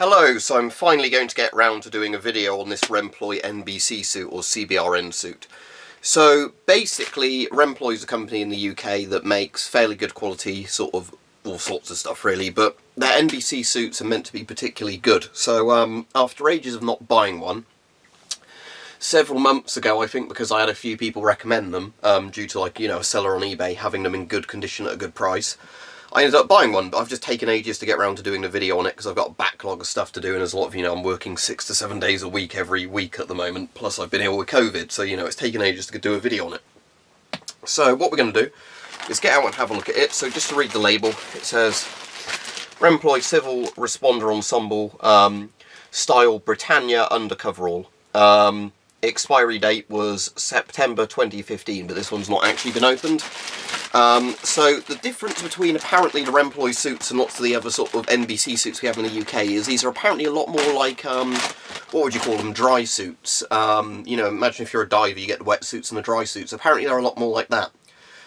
Hello, so I'm finally going to get round to doing a video on this Remploy NBC suit, or CBRN suit. So basically, Remploy is a company in the UK that makes fairly good quality, sort of all sorts of stuff really, but their NBC suits are meant to be particularly good. So after ages of not buying one, several months ago, I think because I had a few people recommend them, due to a seller on eBay having them in good condition at a good price, I ended up buying one, but I've just taken ages to get around to doing the video on it because I've got a backlog of stuff to do, and there's a lot of, I'm working 6 to 7 days a week every week at the moment, plus I've been ill with COVID, so, it's taken ages to do a video on it. So what we're going to do is get out and have a look at it. So just to read the label, it says Remploy Civil Responder Ensemble Style Britannia Undercoverall. Expiry date was September 2015, but this one's not actually been opened. So the difference between apparently the Remploy suits and lots of the other sort of NBC suits we have in the UK is these are apparently a lot more like, what would you call them, dry suits. Imagine if you're a diver, you get the wet suits and the dry suits. Apparently they're a lot more like that.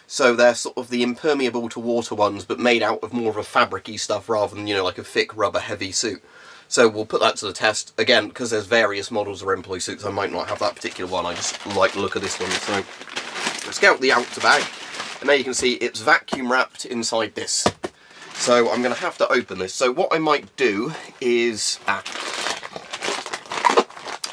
So they're sort of the impermeable to water ones, but made out of more of a fabric-y stuff rather than, like a thick rubber heavy suit. So we'll put that to the test. Again, because there's various models of Remploy suits, I might not have that particular one. I just like the look of this one. So let's get out the outer bag. And there you can see it's vacuum wrapped inside this. So I'm going to have to open this. So what I might do is...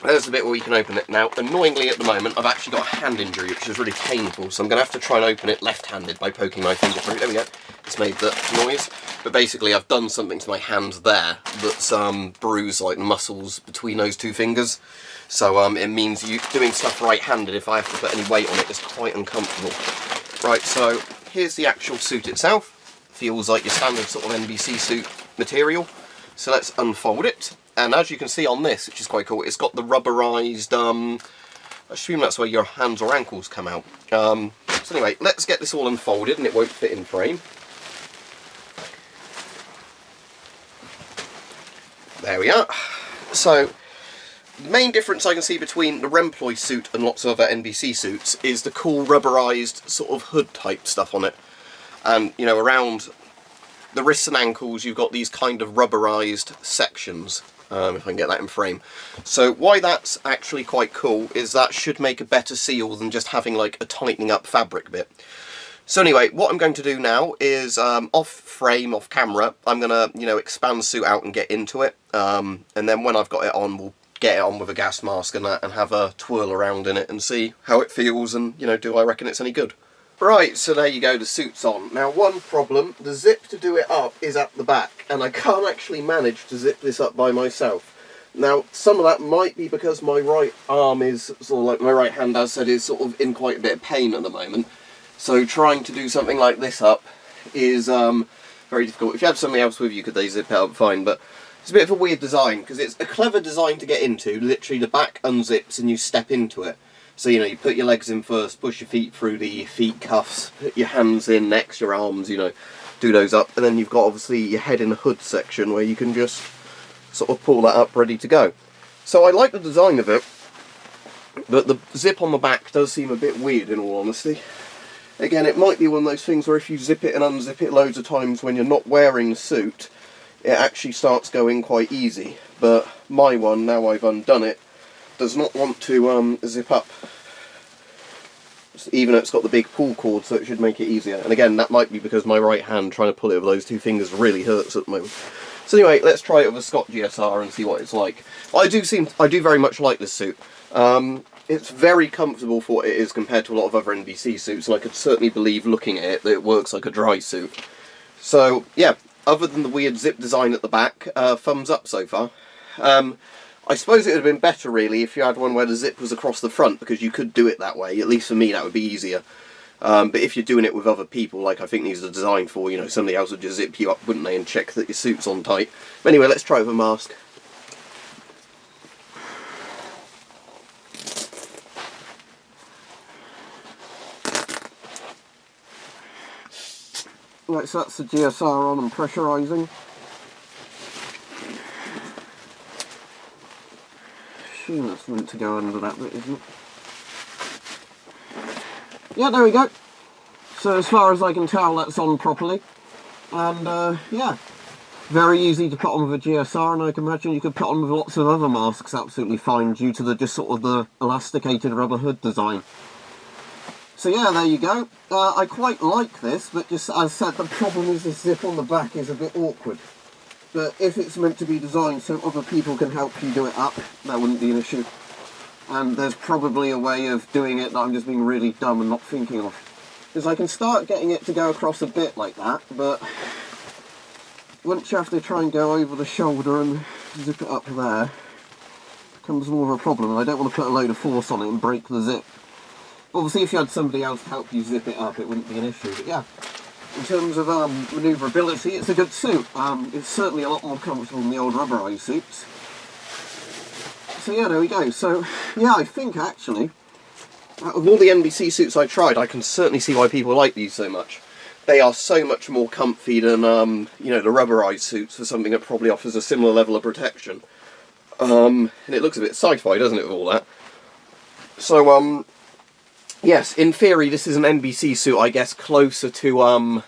there's the bit where you can open it. Now, annoyingly at the moment, I've actually got a hand injury, which is really painful. So I'm going to have to try and open it left-handed by poking my finger through. There we go. It's made the noise. But basically, I've done something to my hand there that's bruised like muscles between those two fingers. So it means you doing stuff right-handed, if I have to put any weight on it, is quite uncomfortable. Right, so here's the actual suit itself. Feels like your standard sort of NBC suit material. So let's unfold it. And as you can see on this, which is quite cool, it's got the rubberised, I assume that's where your hands or ankles come out. So anyway, let's get this all unfolded, and it won't fit in frame. There we are. So, the main difference I can see between the Remploy suit and lots of other NBC suits is the cool rubberised sort of hood type stuff on it. And, around the wrists and ankles you've got these kind of rubberised sections, if I can get that in frame. So why that's actually quite cool is that should make a better seal than just having like a tightening up fabric bit. So anyway, what I'm going to do now is, off frame, off camera, I'm going to, expand the suit out and get into it. And then when I've got it on, we'll get it on with a gas mask and that, and have a twirl around in it and see how it feels and, do I reckon it's any good. Right, so there you go, the suit's on. Now one problem, the zip to do it up is at the back, and I can't actually manage to zip this up by myself. Now, some of that might be because my right arm is, sort of like my right hand, as I said, is sort of in quite a bit of pain at the moment. So trying to do something like this up is very difficult. If you had somebody else with you, could they zip it up fine, but it's a bit of a weird design, because it's a clever design to get into. Literally the back unzips and you step into it. So, you put your legs in first, push your feet through the feet cuffs, put your hands in next, your arms, do those up, and then you've got obviously your head in the hood section where you can just sort of pull that up ready to go. So I like the design of it, but the zip on the back does seem a bit weird in all honesty. Again, it might be one of those things where if you zip it and unzip it loads of times when you're not wearing the suit, it actually starts going quite easy. But my one, now I've undone it, does not want to zip up, even though it's got the big pull cord, so it should make it easier. And again, that might be because my right hand trying to pull it with those two fingers really hurts at the moment. So anyway, let's try it with a Scott GSR and see what it's like. I do very much like this suit. It's very comfortable for what it is compared to a lot of other NBC suits, and I could certainly believe looking at it that it works like a dry suit. So yeah, other than the weird zip design at the back, thumbs up so far. I suppose it would have been better really if you had one where the zip was across the front, because you could do it that way. At least for me that would be easier. But if you're doing it with other people, like I think these are designed for, somebody else would just zip you up, wouldn't they, and check that your suit's on tight. But anyway, let's try it with a mask. Right, so that's the GSR on and pressurising. I assume that's meant to go under that bit, isn't it? Yeah, there we go. So as far as I can tell, that's on properly. And yeah, Very easy to put on with a GSR, and I can imagine you could put on with lots of other masks absolutely fine due to the just sort of the elasticated rubber hood design. So yeah, there you go. I quite like this, but just as I said, the problem is the zip on the back is a bit awkward. But if it's meant to be designed so other people can help you do it up, that wouldn't be an issue. And there's probably a way of doing it that I'm just being really dumb and not thinking of. Because I can start getting it to go across a bit like that, but once you have to try and go over the shoulder and zip it up there, it becomes more of a problem, and I don't want to put a load of force on it and break the zip. Obviously, if you had somebody else to help you zip it up, it wouldn't be an issue, but yeah. In terms of manoeuvrability, it's a good suit. It's certainly a lot more comfortable than the old rubberised suits. So yeah, there we go. So yeah, I think actually, out of all the NBC suits I tried, I can certainly see why people like these so much. They are so much more comfy than, you know, the rubberised suits for something that probably offers a similar level of protection. And it looks a bit sci-fi, doesn't it, with all that? So, yes, in theory, this is an NBC suit, I guess, closer to,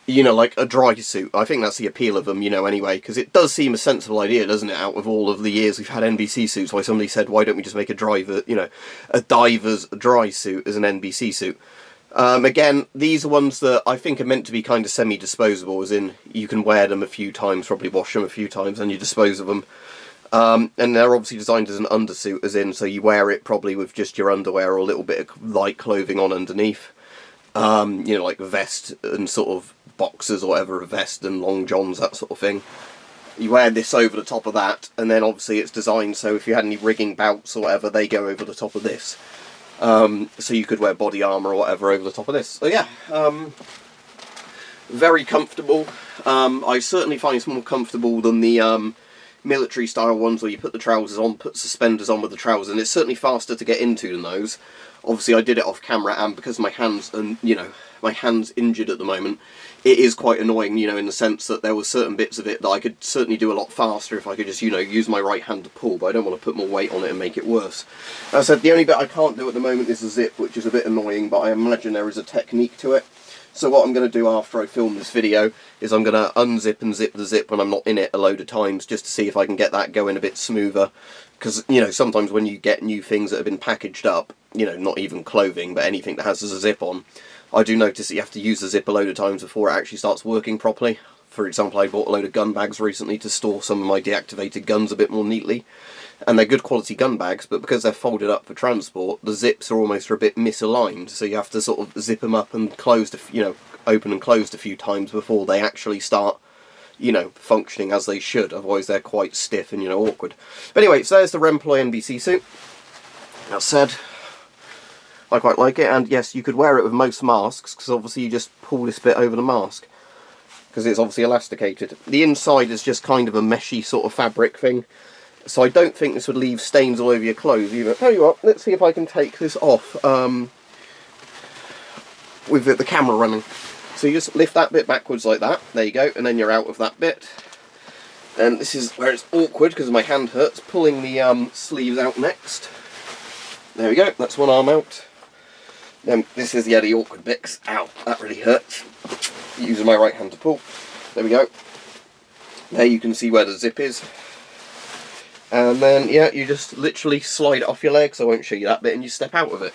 you know, like a dry suit. I think that's the appeal of them, you know, anyway, because it does seem a sensible idea, doesn't it, out of all of the years we've had NBC suits, why somebody said, why don't we just make a driver, you know, a diver's dry suit as an NBC suit. Again, these are ones that I think are meant to be kind of semi-disposable, as in, you can wear them a few times, probably wash them a few times, and you dispose of them. And they're obviously designed as an undersuit, as in, so you wear it probably with just your underwear or a little bit of light clothing on underneath. You know, like a vest and sort of boxers or whatever, a vest and long johns, that sort of thing. You wear this over the top of that, and then obviously it's designed so if you had any rigging bouts or whatever, they go over the top of this. So you could wear body armour or whatever over the top of this. So yeah, very comfortable. I certainly find it's more comfortable than the military style ones where you put the trousers on, put suspenders on with the trousers, and it's certainly faster to get into than those. Obviously I did it off camera, and because my hands, and you know, my hand's injured at the moment, it is quite annoying, you know, in the sense that there were certain bits of it that I could certainly do a lot faster if I could just, you know, use my right hand to pull, but I don't want to put more weight on it and make it worse. As I said, the only bit I can't do at the moment is the zip, which is a bit annoying, but I imagine there is a technique to it. So what I'm going to do after I film this video is I'm going to unzip and zip the zip when I'm not in it a load of times, just to see if I can get that going a bit smoother. Because, you know, sometimes when you get new things that have been packaged up, you know, not even clothing, but anything that has a zip on, I do notice that you have to use the zip a load of times before it actually starts working properly. For example, I bought a load of gun bags recently to store some of my deactivated guns a bit more neatly. And they're good quality gun bags, but because they're folded up for transport, the zips are almost a bit misaligned, so you have to sort of zip them up and close, you know, open and closed a few times before they actually start, you know, functioning as they should, otherwise they're quite stiff and, you know, awkward. But anyway, so there's the Remploy NBC suit. That said, I quite like it, and yes, you could wear it with most masks, because obviously you just pull this bit over the mask, because it's obviously elasticated. The inside is just kind of a meshy sort of fabric thing, so I don't think this would leave stains all over your clothes either. Tell you what, let's see if I can take this off with the camera running. So you just lift that bit backwards like that, there you go, and then you're out of that bit. And this is where it's awkward because my hand hurts, pulling the sleeves out next. There we go, that's one arm out. Then this is the awkward bits. Ow, that really hurts. Using my right hand to pull. There we go. There you can see where the zip is. And then, yeah, you just literally slide it off your legs. I won't show you that bit, and you step out of it.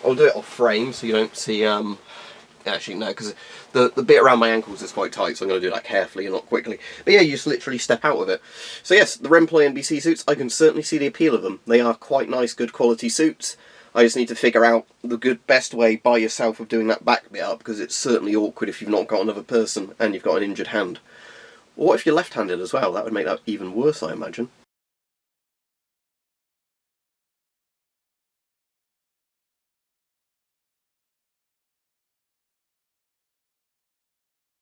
I'll do it off frame so you don't see, actually no, because the bit around my ankles is quite tight, so I'm going to do that carefully and not quickly. But yeah, you just literally step out of it. So yes, the Remploy NBC suits, I can certainly see the appeal of them. They are quite nice, good quality suits. I just need to figure out the best way by yourself of doing that back bit up, because it's certainly awkward if you've not got another person and you've got an injured hand. Or what if you're left-handed as well? That would make that even worse, I imagine.